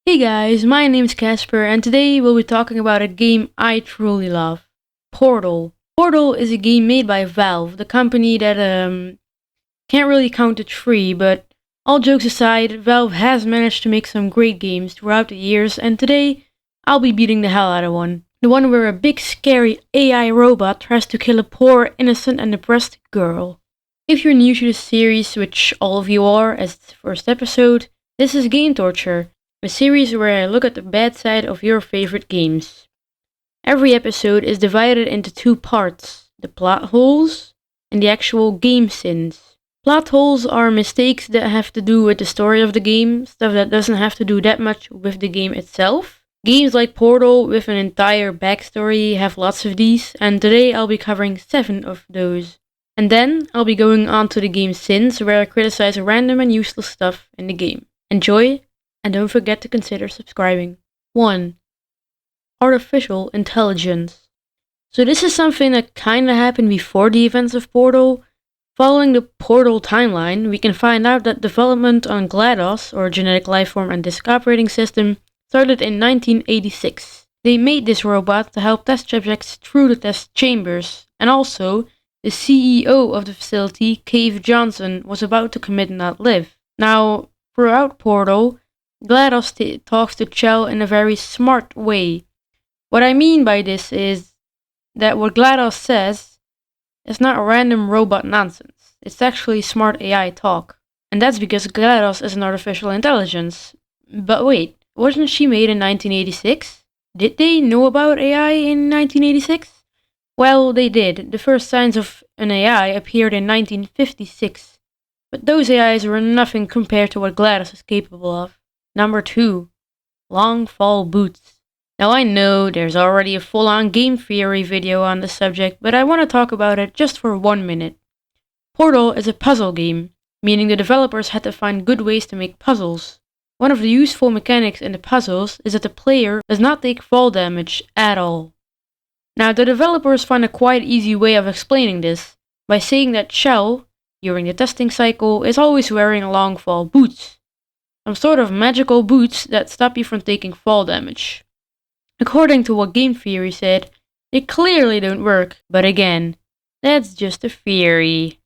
Hey guys, my name is Casper and today we'll be talking about a game I truly love, Portal. Portal is a game made by Valve, the company that can't really count to three, but all jokes aside, Valve has managed to make some great games throughout the years, and today I'll be beating the hell out of one. The one where a big scary AI robot tries to kill a poor, innocent and depressed girl. If you're new to the series, which all of you are as it's the first episode, this is Game Torture, a series where I look at the bad side of your favorite games. Every episode is divided into two parts, the plot holes and the actual game sins. Plot holes are mistakes that have to do with the story of the game, stuff that doesn't have to do that much with the game itself. Games like Portal with an entire backstory have lots of these, and today I'll be covering 7 of those. And then I'll be going on to the game sins, where I criticize random and useless stuff in the game. Enjoy! And don't forget to consider subscribing. 1. Artificial intelligence. So this is something that kinda happened before the events of Portal. Following the Portal timeline, we can find out that development on GLaDOS, or Genetic Lifeform and Disk Operating System, started in 1986. They made this robot to help test subjects through the test chambers, and also, the CEO of the facility, Cave Johnson, was about to commit not live. Now, throughout Portal, GLaDOS talks to Chell in a very smart way. What I mean by this is that what GLaDOS says is not random robot nonsense. It's actually smart AI talk. And that's because GLaDOS is an artificial intelligence. But wait, wasn't she made in 1986? Did they know about AI in 1986? Well, they did. The first signs of an AI appeared in 1956. But those AIs were nothing compared to what GLaDOS is capable of. Number 2. Long fall boots. Now I know there's already a full-on game theory video on the subject, but I want to talk about it just for 1 minute. Portal is a puzzle game, meaning the developers had to find good ways to make puzzles. One of the useful mechanics in the puzzles is that the player does not take fall damage at all. Now the developers find a quite easy way of explaining this, by saying that Chell, during the testing cycle, is always wearing long fall boots. Some sort of magical boots that stop you from taking fall damage. According to what game theory said, they clearly don't work, but again, that's just a theory.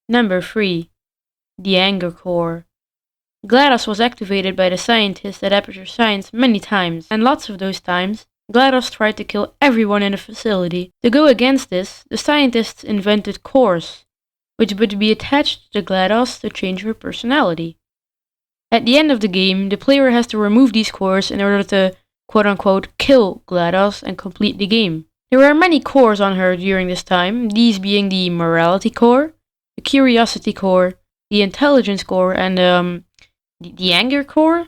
Number 3. The Anger Core. GLaDOS was activated by the scientists at Aperture Science many times, and lots of those times, GLaDOS tried to kill everyone in the facility. To go against this, the scientists invented cores, which would be attached to GLaDOS to change her personality. At the end of the game, the player has to remove these cores in order to quote-unquote kill GLaDOS and complete the game. There were many cores on her during this time, these being the Morality Core, the Curiosity Core, the Intelligence Core, and the Anger Core?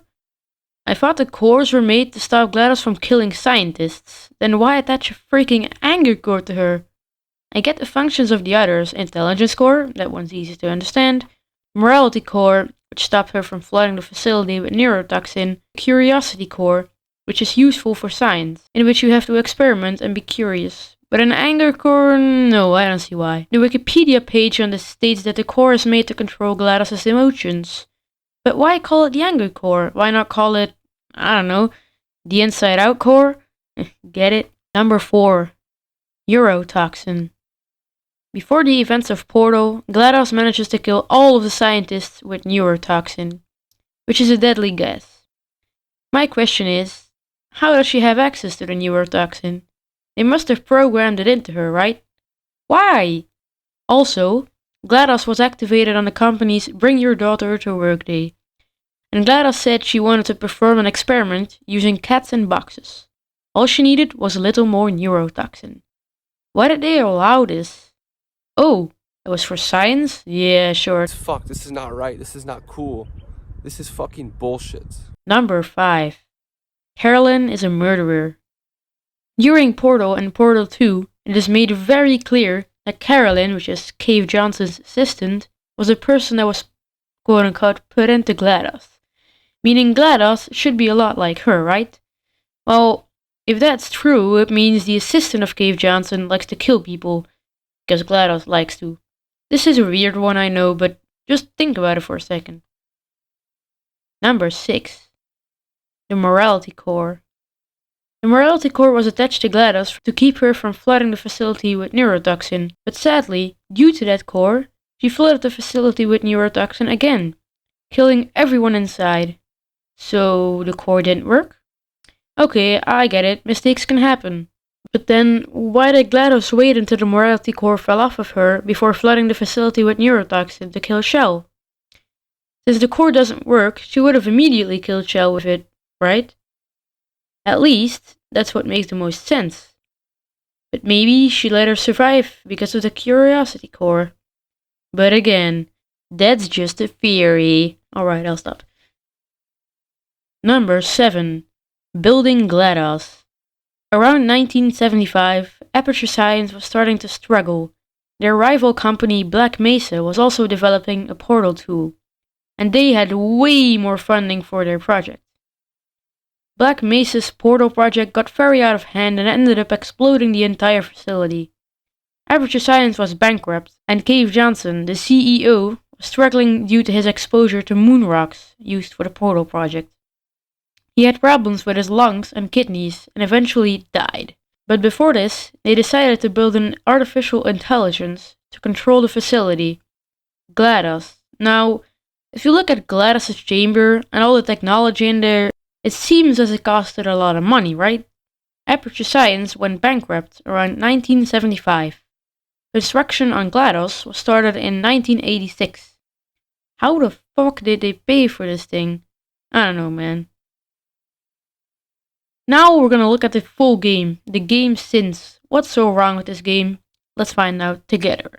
I thought the cores were made to stop GLaDOS from killing scientists, then why attach a freaking Anger Core to her? I get the functions of the others, Intelligence Core, that one's easy to understand, Morality Core, which stopped her from flooding the facility with neurotoxin, Curiosity Core, which is useful for science, in which you have to experiment and be curious. But an Anger Core? No, I don't see why. The Wikipedia page on this states that the core is made to control GLaDOS's emotions. But why call it the Anger Core? Why not call it, I don't know, the Inside Out Core? Get it? Number 4. Neurotoxin. Before the events of Portal, GLaDOS manages to kill all of the scientists with neurotoxin, which is a deadly gas. My question is, how does she have access to the neurotoxin? They must have programmed it into her, right? Why? Also, GLaDOS was activated on the company's Bring Your Daughter to Work Day, and GLaDOS said she wanted to perform an experiment using cats in boxes. All she needed was a little more neurotoxin. Why did they allow this? Oh, it was for science? Yeah, sure. Fuck, this is not right. This is not cool. This is fucking bullshit. Number 5. Carolyn is a murderer. During Portal and Portal 2, it is made very clear that Carolyn, which is Cave Johnson's assistant, was a person that was quote-unquote put into GLaDOS. Meaning GLaDOS should be a lot like her, right? Well, if that's true, it means the assistant of Cave Johnson likes to kill people, because GLaDOS likes to. This is a weird one, I know, but just think about it for a second. Number 6. the morality core. The morality core was attached to GLaDOS to keep her from flooding the facility with neurotoxin, but sadly, due to that core, she flooded the facility with neurotoxin again, killing everyone inside. So the core didn't work? Okay, I get it, mistakes can happen. But then, why did GLaDOS wait until the morality core fell off of her before flooding the facility with neurotoxin to kill Shell? Since the core doesn't work, she would have immediately killed Shell with it, right? At least, that's what makes the most sense. But maybe she let her survive because of the curiosity core. But again, that's just a theory. Alright, I'll stop. Number 7. Building GLaDOS. Around 1975, Aperture Science was starting to struggle. Their rival company Black Mesa was also developing a portal tool, and they had way more funding for their project. Black Mesa's portal project got very out of hand and ended up exploding the entire facility. Aperture Science was bankrupt, and Cave Johnson, the CEO, was struggling due to his exposure to moon rocks used for the portal project. He had problems with his lungs and kidneys and eventually died. But before this, they decided to build an artificial intelligence to control the facility, GLaDOS. Now, if you look at GLaDOS's chamber and all the technology in there, it seems as it costed a lot of money, right? Aperture Science went bankrupt around 1975. Construction on GLaDOS was started in 1986. How the fuck did they pay for this thing? I don't know, man. Now we're gonna look at the full game, the game since. What's so wrong with this game? Let's find out together.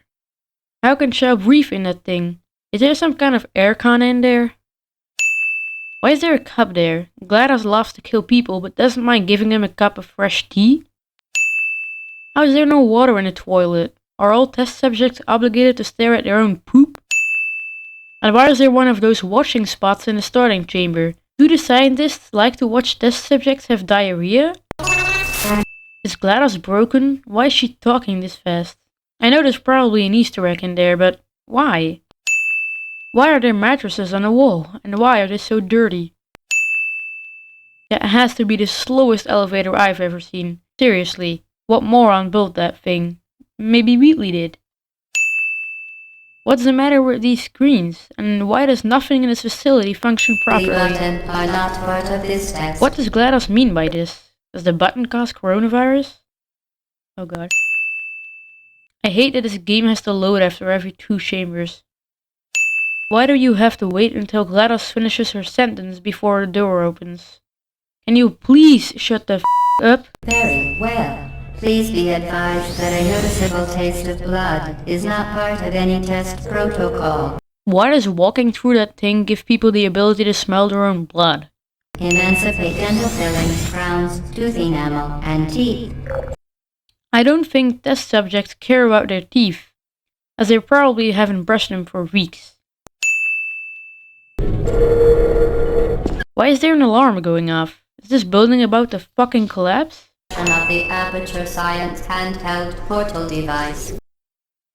How can Shell breathe in that thing? Is there some kind of aircon in there? Why is there a cup there? GLaDOS loves to kill people but doesn't mind giving them a cup of fresh tea? How is there no water in the toilet? Are all test subjects obligated to stare at their own poop? And why is there one of those washing spots in the starting chamber? Do the scientists like to watch test subjects have diarrhea? Is GLaDOS broken? Why is she talking this fast? I know there's probably an Easter egg in there, but why? Why are there mattresses on the wall? And why are they so dirty? That has to be the slowest elevator I've ever seen. Seriously, what moron built that thing? Maybe Wheatley did. What's the matter with these screens? And why does nothing in this facility function properly? Are not part of this text. What does GLaDOS mean by this? Does the button cause coronavirus? Oh god. I hate that this game has to load after every 2 chambers. Why do you have to wait until GLaDOS finishes her sentence before the door opens? Can you please shut the f*** up? Very well. Please be advised that a noticeable taste of blood is not part of any test protocol. Why does walking through that thing give people the ability to smell their own blood? Emancipate dental fillings, crowns, tooth enamel, and teeth. I don't think test subjects care about their teeth, as they probably haven't brushed them for weeks. Why is there an alarm going off? Is this building about to fucking collapse? Of the Aperture Science handheld portal device.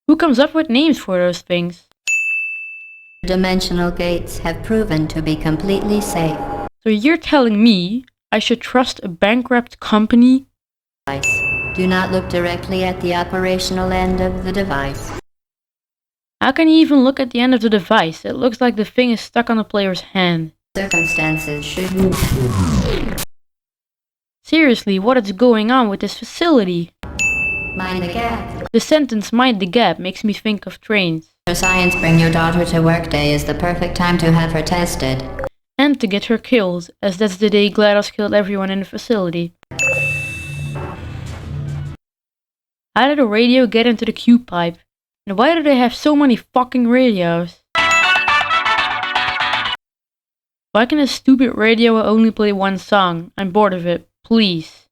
Who comes up with names for those things? Dimensional gates have proven to be completely safe. So you're telling me I should trust a bankrupt company? Do not look directly at the operational end of the device. How can you even look at the end of the device? It looks like the thing is stuck on the player's hand. Circumstances should... Seriously, what is going on with this facility? Mind the gap. The sentence "mind the gap" makes me think of trains. For Science Bring Your Daughter to Work Day is the perfect time to have her tested. And to get her killed, as that's the day GLaDOS killed everyone in the facility. How did a radio get into the Q pipe? And why do they have so many fucking radios? Why can a stupid radio only play one song? I'm bored of it. Please.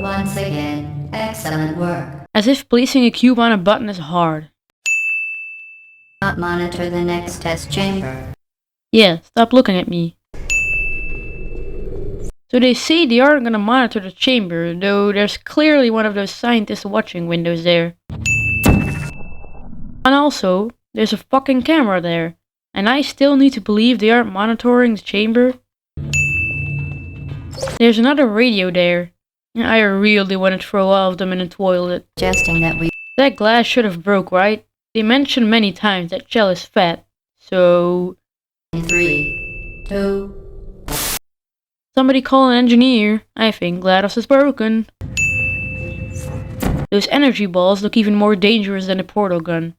Once again, excellent work. As if placing a cube on a button is hard. Not monitor the next test chamber. Yeah, stop looking at me. So they say they aren't gonna monitor the chamber, though there's clearly one of those scientist watching windows there. And also, there's a fucking camera there. And I still need to believe they aren't monitoring the chamber. There's another radio there. I really want to throw all of them in the toilet. Suggesting that we That glass should have broke, right? They mentioned many times that Shell is fat. So... 3, 2. Somebody call an engineer. I think GLaDOS is broken. Those energy balls look even more dangerous than a portal gun.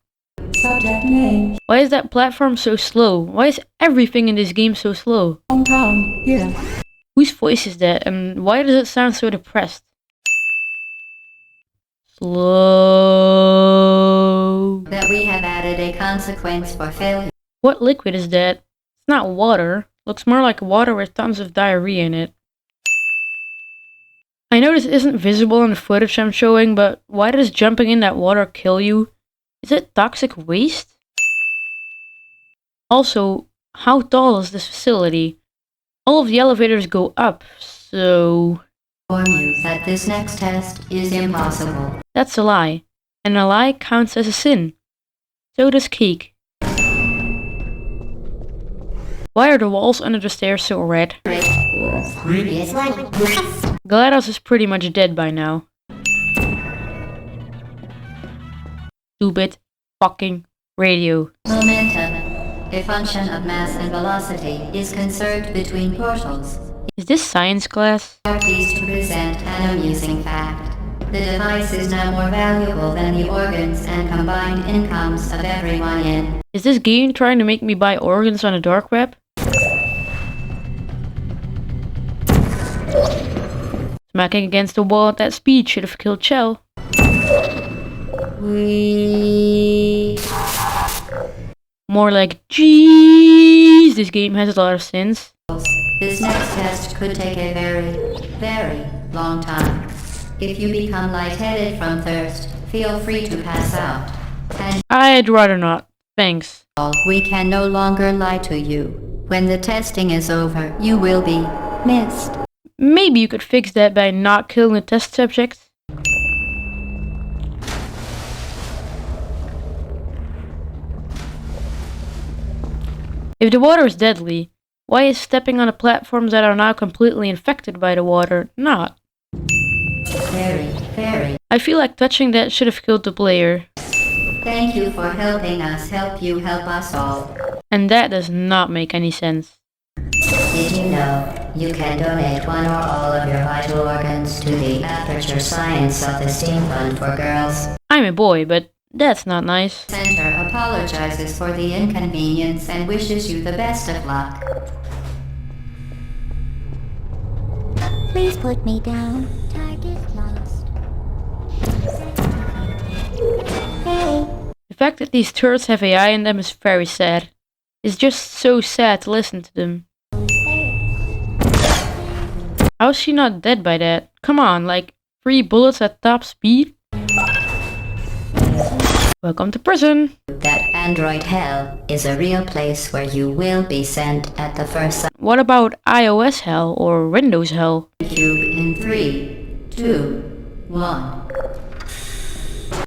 Subject name. Why is that platform so slow? Why is everything in this game so slow? Hong Kong. Yeah. Whose voice is that, and why does it sound so depressed? Slow. That we have added a consequence for failure. What liquid is that? It's not water. Looks more like water with tons of diarrhea in it. I know this isn't visible in the footage I'm showing, but why does jumping in that water kill you? Is it toxic waste? Also, how tall is this facility? All of the elevators go up, so... Inform you that this next test is impossible. That's a lie. And a lie counts as a sin. So does cake. Why are the walls under the stairs so red? Previous one. GLaDOS is pretty much dead by now. Stupid fucking radio. Momentum, a function of mass and velocity, is conserved between portals. Is this science class? We are pleased to present an amusing fact. The device is now more valuable than the organs and combined incomes of everyone in. Is this game trying to make me buy organs on the dark web? Smacking against the wall at that speed should have killed Shell. More like, jeez, this game has a lot of sins. This next test could take a very, very long time. If you become lightheaded from thirst, feel free to pass out. And I'd rather not. Thanks. we can no longer lie to you. When the testing is over, you will be missed. Maybe you could fix that by not killing the test subject. If the water is deadly, why is stepping on the platforms that are now completely infected by the water not? Very, very. I feel like touching that should have killed the player. Thank you for helping us help you help us all. And that does not make any sense. Did you know you can donate one or all of your vital organs to the Aperture Science Self-Esteem Fund for Girls? I'm a boy, but that's not nice. Center apologizes for the inconvenience and wishes you the best of luck. Please put me down. Target lost. Hey. The fact that these turrets have AI in them is very sad. It's just so sad to listen to them. How is she not dead by that? Come on, like 3 bullets at top speed? Welcome to prison. That android hell is a real place where you will be sent at the first What about iOS hell or Windows hell? cube in 3, 2, 1.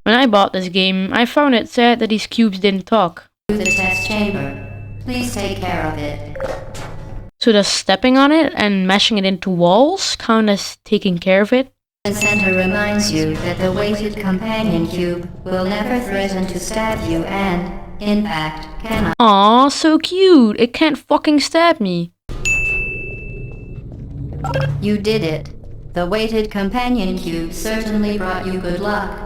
When I bought this game, I found it sad that these cubes didn't talk. To the test chamber. Please take care of it. So does stepping on it and mashing it into walls count as taking care of it? The center reminds you that the weighted companion cube will never threaten to stab you and, in fact, cannot. Aw, so cute! It can't fucking stab me. You did it. The weighted companion cube certainly brought you good luck.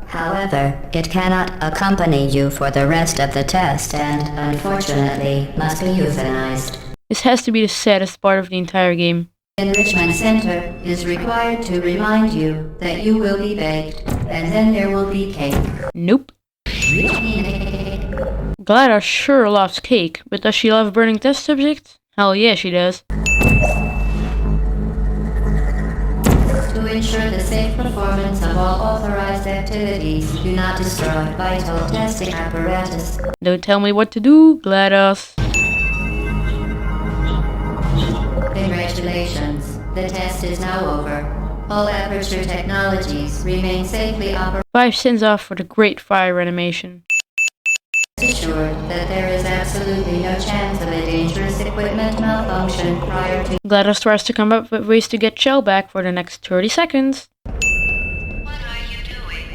However, it cannot accompany you for the rest of the test and, unfortunately, must be euthanized. This has to be the saddest part of the entire game. Enrichment Center is required to remind you that you will be baked, and then there will be cake. Nope. GLaDOS sure loves cake, but does she love burning test subjects? Hell yeah, she does. To ensure the safe performance of all authorized activities, do not destroy vital testing apparatus. Don't tell me what to do, GLaDOS. Congratulations. The test is now over. All Aperture technologies remain safely operational. 5 sins off for the great fire animation. assured that there is absolutely no chance of a dangerous equipment malfunction prior to... GLaDOS tries to come up with ways to get Shell back for the next 30 seconds. What are you doing?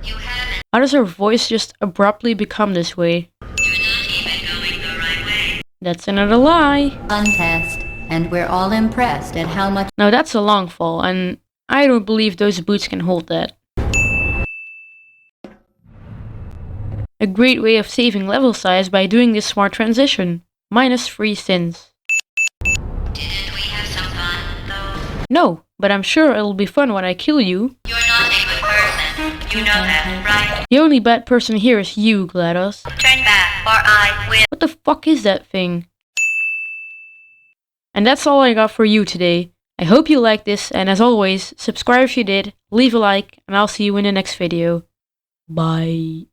You haven't... How does her voice just abruptly become this way? You're not even going the right way. That's another lie. Fun test, and we're all impressed at how much... Now that's a long fall, and I don't believe those boots can hold that. A great way of saving level size by doing this smart transition. -3 sins. Didn't we have some fun, though? No, but I'm sure it'll be fun when I kill you. You're not a good person. You know that, right? The only bad person here is you, GLaDOS. Turn back, or I will... What the fuck is that thing? And that's all I got for you today. I hope you liked this, and as always, subscribe if you did, leave a like, and I'll see you in the next video. Bye.